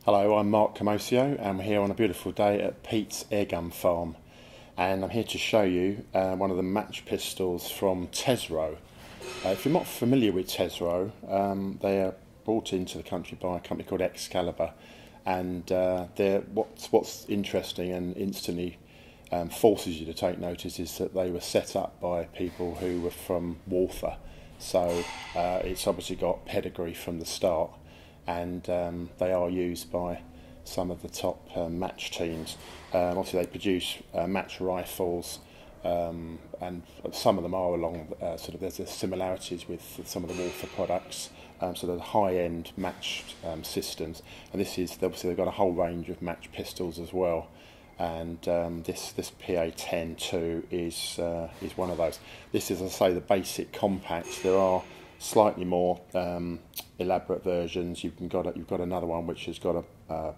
Hello, I'm Mark Camoccio and we're here on a beautiful day at Pete's airgun farm, and I'm here to show you one of the match pistols from Tesro. If you're not familiar with Tesro, they are brought into the country by a company called Excalibur, and what's interesting and instantly forces you to take notice is that they were set up by people who were from Walther, so it's obviously got pedigree from the start. And they are used by some of the top match teams. Obviously they produce match rifles, and some of them are along there's similarities with some of the Walther products, so the high-end match systems. And this is obviously they've got a whole range of match pistols as well. And this PA10-2 is one of those. This is, as I say, the basic compact. There are slightly more elaborate versions. You've got another one which has got a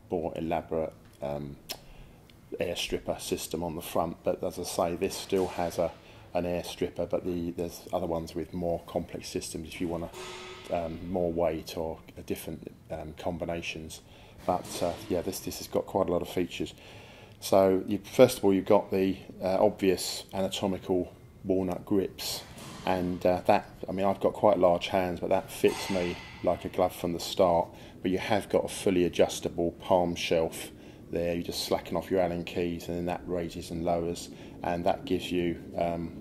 more elaborate air stripper system on the front, but as I say, this still has an air stripper, but there's other ones with more complex systems if you want more weight or different combinations. But yeah, this has got quite a lot of features. So first of all, you've got the obvious anatomical walnut grips. And I've got quite large hands, but that fits me like a glove from the start. But you have got a fully adjustable palm shelf there. You just slacken off your Allen keys, and then that raises and lowers, and that gives you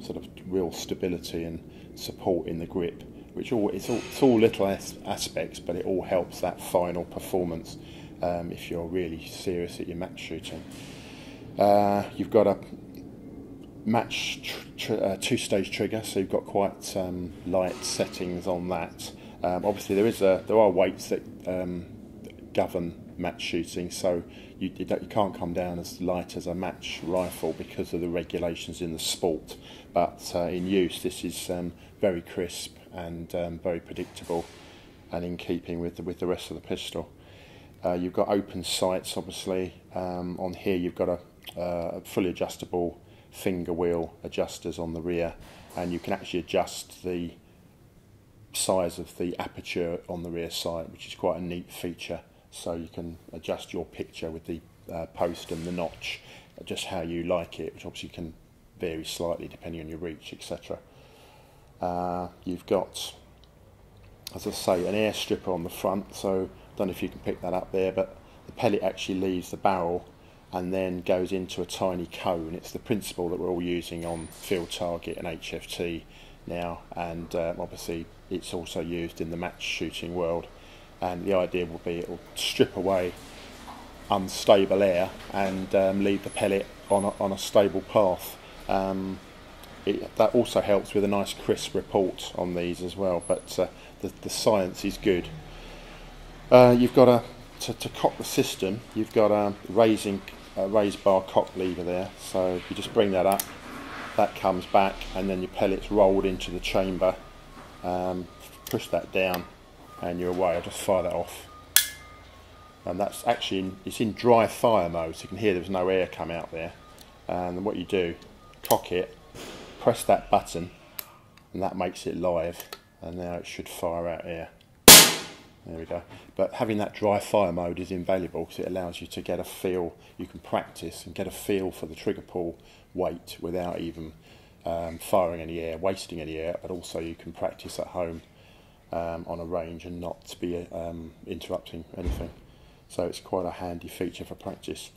sort of real stability and support in the grip. It's all little aspects, but it all helps that final performance if you're really serious at your match shooting. You've got a match two-stage trigger, so you've got quite light settings on that. Obviously there are weights that govern match shooting, so you can't come down as light as a match rifle because of the regulations in the sport, but in use this is very crisp and very predictable and in keeping with the rest of the pistol. You've got open sights, obviously. On here you've got a fully adjustable finger wheel adjusters on the rear, and you can actually adjust the size of the aperture on the rear sight, which is quite a neat feature. So you can adjust your picture with the post and the notch just how you like it, which obviously can vary slightly depending on your reach, etc. You've got, as I say, an air stripper on the front, so I don't know if you can pick that up there, but the pellet actually leaves the barrel and then goes into a tiny cone. It's the principle that we're all using on field target and HFT now, and obviously it's also used in the match shooting world. And the idea will be it will strip away unstable air and leave the pellet on a stable path. That also helps with a nice crisp report on these as well, but the science is good. You've got to cock the system, you've got a raised bar cock lever there, so if you just bring that up, that comes back, and then your pellet's rolled into the chamber. Push that down and you're away. I'll just fire that off, and that's actually it's in dry fire mode, so you can hear there's no air come out there. And then what you do, cock it, press that button, and that makes it live, and now it should fire out air. There we go. But having that dry fire mode is invaluable because it allows you to get a feel. You can practice and get a feel for the trigger pull weight without even firing any air, wasting any air, but also you can practice at home on a range and not be interrupting anything. So it's quite a handy feature for practice.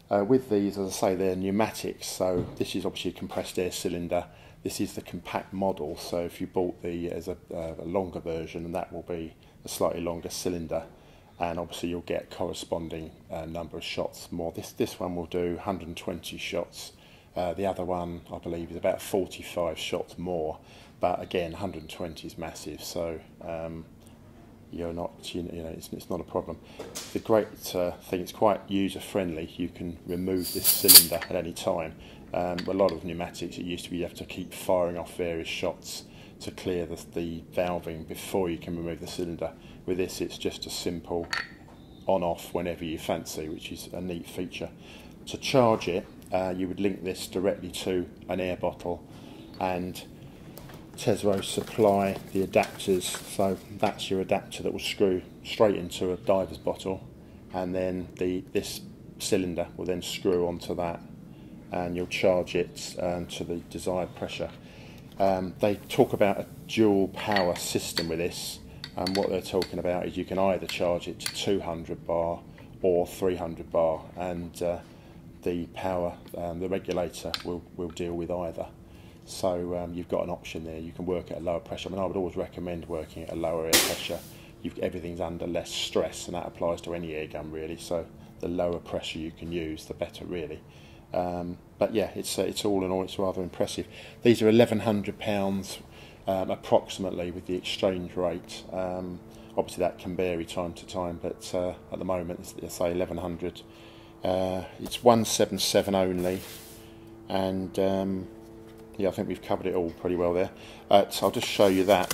With these, as I say, they're pneumatics, so this is obviously a compressed air cylinder. This is the compact model, so if you bought as a longer version, and that will be a slightly longer cylinder, and obviously you'll get corresponding number of shots more. This one will do 120 shots. The other one, I believe, is about 45 shots more, but again, 120 is massive, so it's not a problem. The great thing, it's quite user friendly. You can remove this cylinder at any time. A lot of pneumatics, it used to be you have to keep firing off various shots to clear the valving before you can remove the cylinder. With this, it's just a simple on-off whenever you fancy, which is a neat feature. To charge it, you would link this directly to an air bottle, and Tesro supply the adapters, so that's your adapter that will screw straight into a diver's bottle, and then this cylinder will then screw onto that, and you'll charge it to the desired pressure. They talk about a dual power system with this, and what they're talking about is you can either charge it to 200 bar or 300 bar, and the power, the regulator will deal with either. So you've got an option there. You can work at a lower pressure. I mean, I would always recommend working at a lower air pressure. Everything's under less stress, and that applies to any air gun really. So the lower pressure you can use, the better really. But yeah, it's all in all, it's rather impressive. These are £1,100 approximately with the exchange rate. Obviously that can vary time to time, but at the moment it's say 1100. It's 177 only, and yeah, I think we've covered it all pretty well there. So I'll just show you that.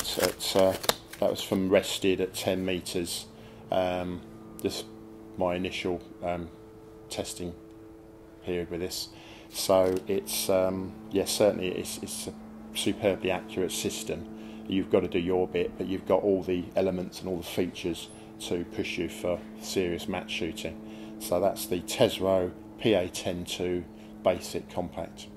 That was from rested at 10 metres. Just my initial testing period with this. So it's yeah, certainly it's a superbly accurate system. You've got to do your bit, but you've got all the elements and all the features to push you for serious match shooting. So that's the Tesro PA10-2 Basic Compact.